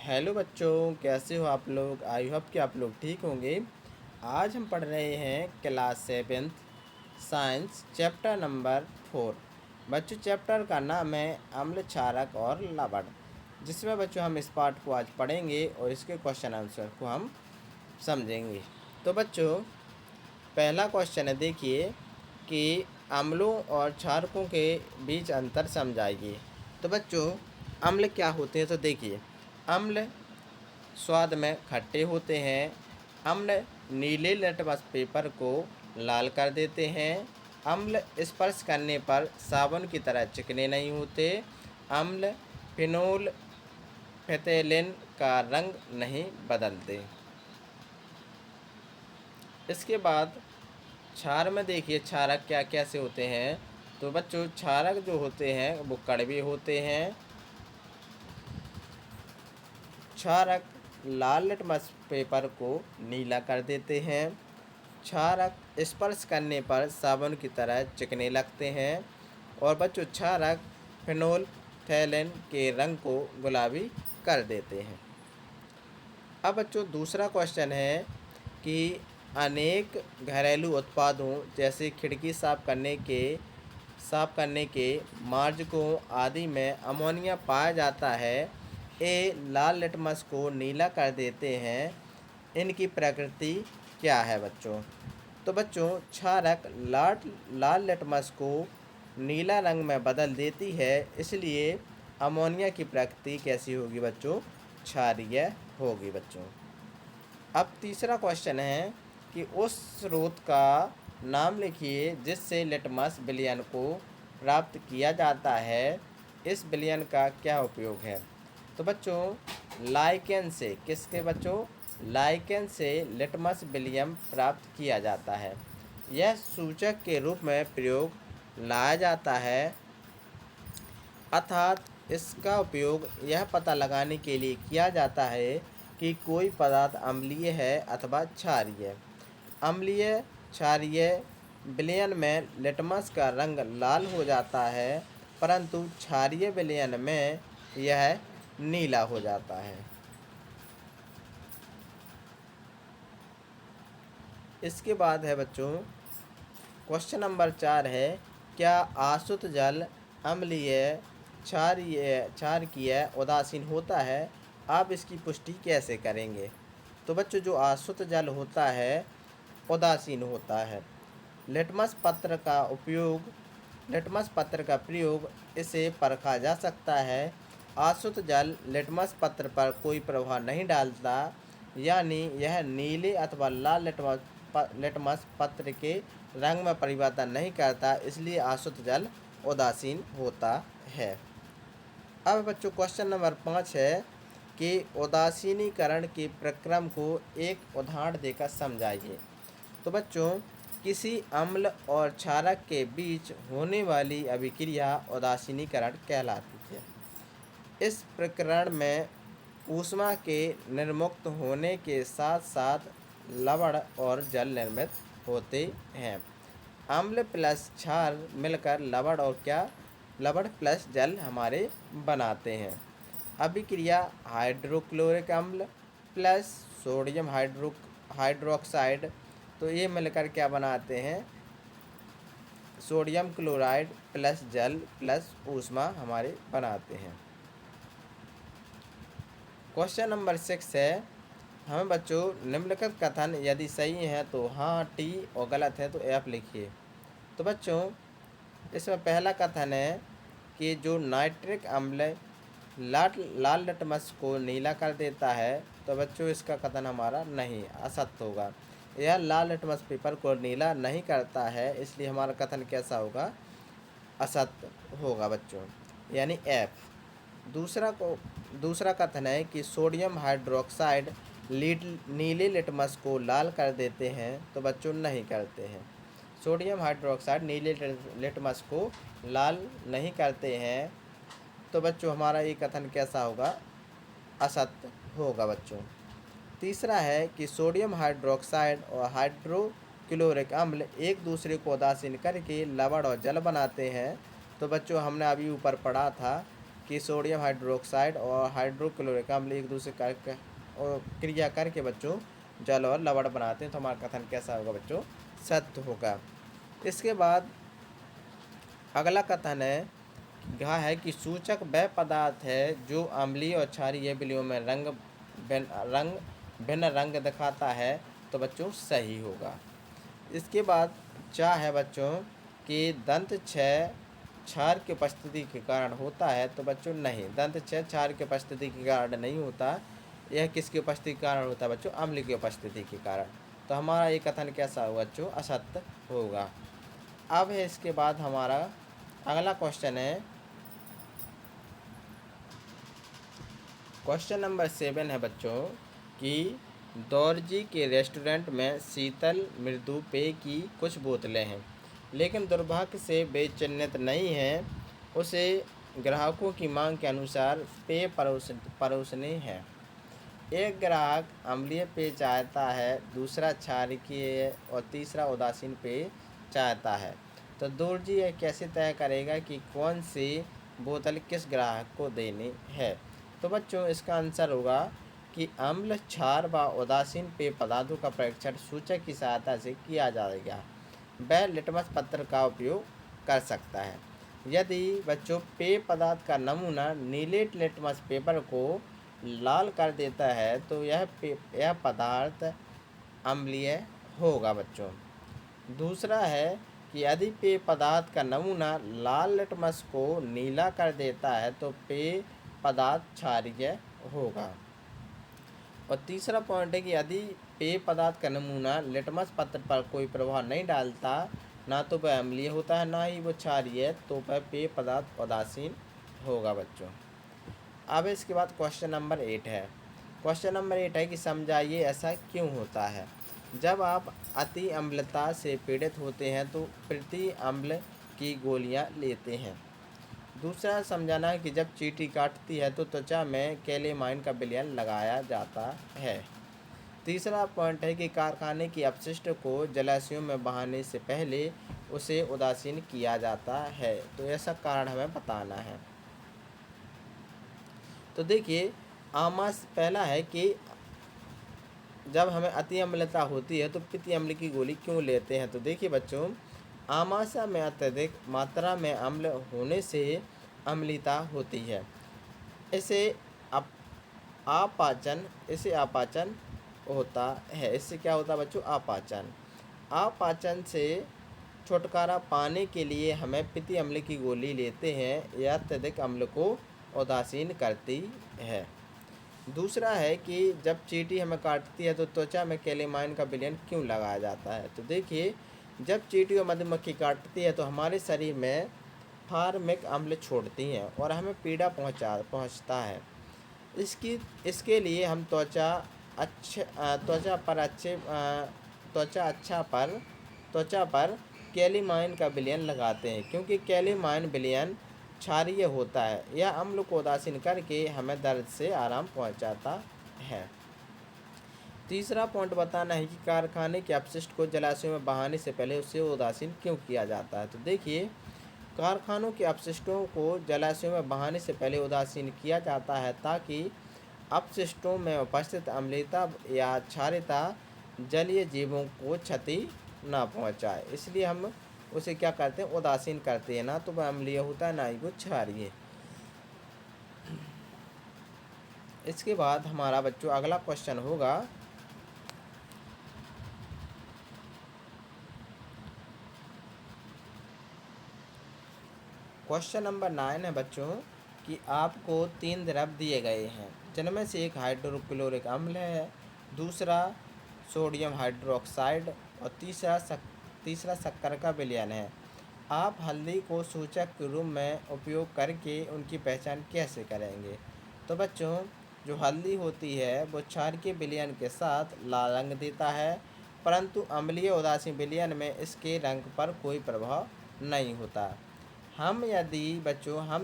Hello बच्चों, कैसे हो आप लोग। आई होप कि आप लोग ठीक होंगे। आज हम पढ़ रहे हैं class 7th science chapter number 4। बच्चों, चैप्टर का नाम है अम्ल, क्षारक और लवण, जिसमें बच्चों हम इस पार्ट को आज पढ़ेंगे और इसके क्वेश्चन आंसर को हम समझेंगे। तो बच्चों, पहला क्वेश्चन है, देखिए कि अम्लों और क्षारकों के बीच अंतर समझाइए। तो बच्चों, अम्ल क्या होते हैं, तो देखिए अम्ल स्वाद में खट्टे होते हैं। अम्ल नीले लिटमस पेपर को लाल कर देते हैं। अम्ल स्पर्श करने पर साबुन की तरह चिकने नहीं होते। अम्ल फिनोल फेथेलिन का रंग नहीं बदलते। इसके बाद क्षार में देखिए क्षारक क्या कैसे होते हैं। तो बच्चों, क्षारक जो होते हैं वो कड़वे होते हैं। क्षारक लाल लिटमस पेपर को नीला कर देते हैं। क्षारक स्पर्श करने पर साबुन की तरह चिकने लगते हैं। और बच्चों, क्षारक फिनोल्फथैलीन के रंग को गुलाबी कर देते हैं। अब बच्चों, दूसरा क्वेश्चन है कि अनेक घरेलू उत्पादों जैसे खिड़की साफ करने के मार्जकों आदि में अमोनिया पाया जाता है। ये लाल लिटमस को नीला कर देते हैं। इनकी प्रकृति क्या है बच्चों। तो बच्चों, क्षारक लाल लिटमस को नीला रंग में बदल देती है, इसलिए अमोनिया की प्रकृति कैसी होगी बच्चों, क्षारीय होगी बच्चों। अब तीसरा क्वेश्चन है कि उस स्रोत का नाम लिखिए जिससे लिटमस विलयन को प्राप्त किया जाता है। इस विलयन का क्या उपयोग है। तो बच्चों, लाइकेन से किसके बच्चों, लाइकेन से लिटमस विलयन प्राप्त किया जाता है। यह सूचक के रूप में प्रयोग लाया जाता है, अर्थात इसका उपयोग यह पता लगाने के लिए किया जाता है कि कोई पदार्थ अम्लीय है अथवा क्षारीय। अम्लीय क्षारीय विलयन में लिटमस का रंग लाल हो जाता है, परंतु क्षारीय विलयन में यह नीला हो जाता है। इसके बाद है बच्चों, क्वेश्चन नंबर 4 है, क्या आसुत जल अम्लीय, क्षारकीय, उदासीन होता है। आप इसकी पुष्टि कैसे करेंगे। तो बच्चों, जो आसुत जल होता है उदासीन होता है। लिटमस पत्र का प्रयोग इसे परखा जा सकता है। आसुत जल लिटमस पत्र पर कोई प्रभाव नहीं डालता, यानी यह नीले अथवा लाल लिटमस पत्र के रंग में परिवर्तन नहीं करता, इसलिए आसुत जल उदासीन होता है। अब बच्चों, क्वेश्चन नंबर 5 है कि उदासीनीकरण के प्रक्रम को एक उदाहरण देकर समझाइए। तो बच्चों, किसी अम्ल और क्षारक के बीच होने वाली अभिक्रिया उदासीनीकरण कहलाती है। इस प्रकरण में ऊष्मा के निर्मुक्त होने के साथ साथ लवण और जल निर्मित होते हैं। अम्ल प्लस क्षार मिलकर लवण प्लस जल हमारे बनाते हैं। अभिक्रिया हाइड्रोक्लोरिक अम्ल प्लस सोडियम हाइड्रोक्साइड, तो ये मिलकर क्या बनाते हैं, सोडियम क्लोराइड प्लस जल प्लस ऊष्मा हमारे बनाते हैं। क्वेश्चन नंबर 6 है, हमें बच्चों निम्नलिखित कथन यदि सही है तो हाँ टी और गलत है तो एफ लिखिए। तो बच्चों, इसमें पहला कथन है कि जो नाइट्रिक अम्ल लाल लिटमस को नीला कर देता है, तो बच्चों इसका कथन हमारा नहीं, असत्य होगा। यह लाल लिटमस पेपर को नीला नहीं करता है, इसलिए हमारा कथन कैसा होगा, असत्य होगा बच्चों, यानी एफ। दूसरा कथन है कि सोडियम हाइड्रोक्साइड नीले लिटमस को लाल कर देते हैं, तो बच्चों नहीं करते हैं। सोडियम हाइड्रोक्साइड नीले लिटमस को लाल नहीं करते हैं, तो बच्चों हमारा ये कथन कैसा होगा, असत्य होगा बच्चों। तीसरा है कि सोडियम हाइड्रोक्साइड और हाइड्रोक्लोरिक अम्ल एक दूसरे को उदासीन करके लवण और जल बनाते हैं, तो बच्चों हमने अभी ऊपर पढ़ा था कि सोडियम हाइड्रोक्साइड और हाइड्रोक्लोरिक अम्ल एक दूसरे का और क्रिया करके बच्चों जल और लवण बनाते हैं। तो हमारा कथन कैसा होगा बच्चों? सत्य होगा। इसके बाद अगला कथन है कहा है कि सूचक वह पदार्थ है जो अम्लीय और क्षारीय विलयों में भिन्न रंग दिखाता है। तो बच्चों सही होगा। इसके बाद चा है बच्चों कि दंत क्षय क्षार की उपस्थिति के कारण होता है। तो बच्चों नहीं, दंत क्षय क्षार की उपस्थिति के कारण नहीं होता। यह किसकी उपस्थिति के कारण होता है बच्चों? अम्ल की उपस्थिति के कारण। तो हमारा ये कथन कैसा होगा बच्चों? असत्य होगा। अब है इसके बाद हमारा अगला क्वेश्चन है, क्वेश्चन नंबर 7 है बच्चों कि दौरजी के रेस्टोरेंट में शीतल मृदु पेय की कुछ बोतलें हैं, लेकिन दुर्भाग्य से वे चिन्हित नहीं हैं। उसे ग्राहकों की मांग के अनुसार पेय परोसने हैं। एक ग्राहक अम्लीय पेय चाहता है, दूसरा क्षारीय और तीसरा उदासीन पेय चाहता है। तो दौरजी यह कैसे तय करेगा कि कौन सी बोतल किस ग्राहक को देनी है? तो बच्चों इसका आंसर होगा कि अम्ल, क्षार व उदासीन पेय पदार्थों का परीक्षण सूचक की सहायता से किया जाएगा। वह लिटमस पत्र का उपयोग कर सकता है। यदि बच्चों पेय पदार्थ का नमूना नीले लिटमस पेपर को लाल कर देता है तो यह पदार्थ अम्लीय होगा बच्चों। दूसरा है कि यदि पेय पदार्थ का नमूना लाल लिटमस को नीला कर देता है तो पेय पदार्थ क्षारीय होगा। और तीसरा पॉइंट है कि यदि पेय पदार्थ का नमूना लिटमस पत्र पर कोई प्रभाव नहीं डालता, ना तो वह अम्लीय होता है ना ही वो क्षारीय, तो वह पेय पदार्थ उदासीन होगा बच्चों। अब इसके बाद क्वेश्चन नंबर 8 है। क्वेश्चन नंबर 8 है कि समझाइए ऐसा क्यों होता है। जब आप अति अम्लता से पीड़ित होते हैं तो प्रति अम्ल की गोलियां लेते हैं। दूसरा समझाना है कि जब चींटी काटती है तो त्वचा में कैलेमाइन का विलयन लगाया जाता है। तीसरा पॉइंट है कि कारखाने की अपशिष्ट को जलाशयों में बहाने से पहले उसे उदासीन किया जाता है। तो ऐसा कारण हमें बताना है। तो देखिए पहला है कि जब हमें अति अम्लता होती है तो पित्त अम्ल की गोली क्यों लेते हैं। तो देखिए बच्चों, आमाशय में अत्यधिक मात्रा में अम्ल होने से अम्लता होती है। इसे अपाचन होता है। इससे क्या होता है बच्चों? अपाचन से छुटकारा पाने के लिए हमें पित्त अम्ल की गोली लेते हैं। यह अत्यधिक अम्ल को उदासीन करती है। दूसरा है कि जब चींटी हमें काटती है तो त्वचा में कैलेमाइन का विलयन क्यों लगाया जाता है। तो देखिए, जब चींटी और मधुमक्खी काटती है तो हमारे शरीर में फार्मिक अम्ल छोड़ती हैं और हमें पीड़ा पहुंचता है। इसके लिए हम त्वचा पर कैलेमाइन का विलयन लगाते हैं, क्योंकि कैलेमाइन विलयन क्षारीय होता है। यह अम्ल को उदासीन करके हमें दर्द से आराम पहुंचाता है। तीसरा पॉइंट बताना है कि कारखाने के अपशिष्ट को जलाशयों में बहाने से पहले उसे उदासीन क्यों किया जाता है। तो देखिए, कारखानों के अपशिष्टों को जलाशयों में बहाने से पहले उदासीन किया जाता है ताकि अपशिष्टों में उपस्थित अम्लता या क्षारीयता जलीय जीवों को क्षति न पहुंचाए। इसलिए हम उसे क्या करते हैं? उदासीन करते हैं। ना तो वह अम्लीय होता है ना ही वो क्षारीय। इसके बाद हमारा बच्चों अगला क्वेश्चन होगा, क्वेश्चन नंबर 9 है बच्चों कि आपको 3 द्रव दिए गए हैं, जिनमें से एक हाइड्रोक्लोरिक अम्ल है, दूसरा सोडियम हाइड्रोक्साइड और तीसरा शक्कर का विलयन है। आप हल्दी को सूचक के रूप में उपयोग करके उनकी पहचान कैसे करेंगे। तो बच्चों, जो हल्दी होती है वो क्षार के विलयन के साथ लाल रंग देता है, परंतु अम्लीय उदासीन विलयन में इसके रंग पर कोई प्रभाव नहीं होता। हम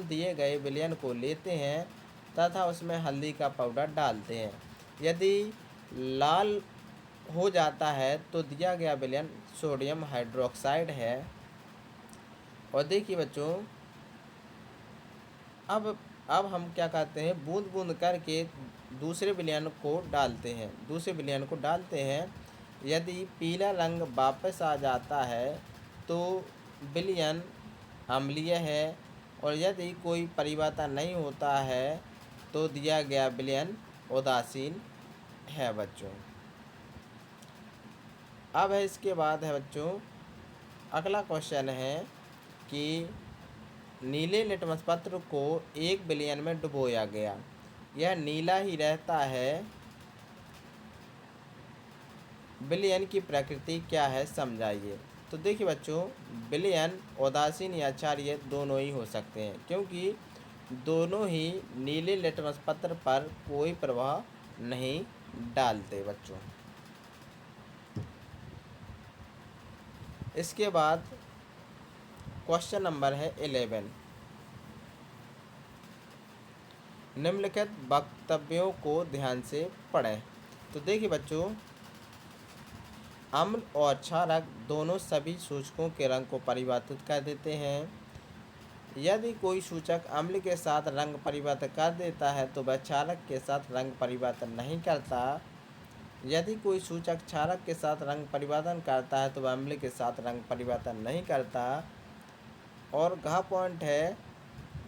दिए गए विलयन को लेते हैं तथा उसमें हल्दी का पाउडर डालते हैं। यदि लाल हो जाता है तो दिया गया विलयन सोडियम हाइड्रोक्साइड है। और देखिए बच्चों, अब अब हम क्या करते हैं, बूंद बूंद करके दूसरे विलयन को डालते हैं। दूसरे विलयन को डालते हैं। यदि पीला रंग वापस आ जाता है तो विलयन अम्लीय है, और यदि कोई परिवर्तन नहीं होता है तो दिया गया विलयन उदासीन है बच्चों। अब है इसके बाद है बच्चों, अगला क्वेश्चन है कि नीले लिटमस पत्र को एक विलयन में डुबोया गया, यह नीला ही रहता है, विलयन की प्रकृति क्या है समझाइए। तो देखिए बच्चों, विलयन उदासीन या क्षारीय दोनों ही हो सकते हैं, क्योंकि दोनों ही नीले लिटमस पत्र पर कोई प्रभाव नहीं डालते बच्चों। इसके बाद क्वेश्चन नंबर है 11। निम्नलिखित वक्तव्यों को ध्यान से पढ़ें। तो देखिए बच्चों, अम्ल और क्षारक दोनों सभी सूचकों के रंग को परिवर्तित कर देते हैं। यदि कोई सूचक अम्ल के साथ रंग परिवर्तन कर देता है तो वह क्षारक के साथ रंग परिवर्तन नहीं करता। यदि कोई सूचक क्षारक के साथ रंग परिवर्तन करता है तो वह अम्ल के साथ रंग परिवर्तन नहीं करता। और घ पॉइंट है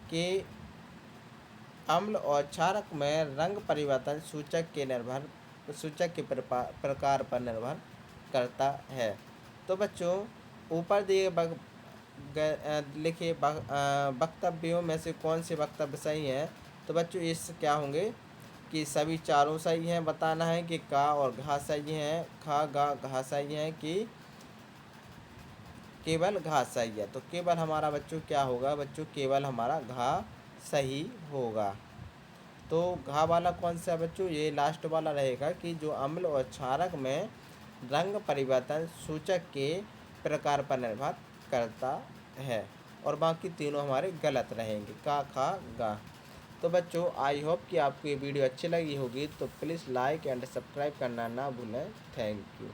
कि अम्ल और क्षारक में रंग परिवर्तन सूचक के प्रकार पर निर्भर करता है। तो बच्चों, ऊपर दिए लिखे वक्तव्यों में से कौन से वक्तव्य सही हैं। तो बच्चों, इस क्या होंगे कि सभी चारों सही हैं, बताना है कि का और घा सही हैं, खा गा घा सही हैं कि केवल घा सही है। तो केवल हमारा बच्चों क्या होगा, बच्चों केवल हमारा घा सही होगा। तो घा वाला कौन सा बच्चों, ये लास्ट वाला रहेगा कि जो अम्ल और क्षारक में रंग परिवर्तन सूचक के प्रकार पर निर्भर करता है, और बाकी तीनों हमारे गलत रहेंगे, का खा गा। तो बच्चों, आई होप कि आपको ये वीडियो अच्छी लगी होगी, तो प्लीज़ लाइक एंड सब्सक्राइब करना ना भूलें। Thank you.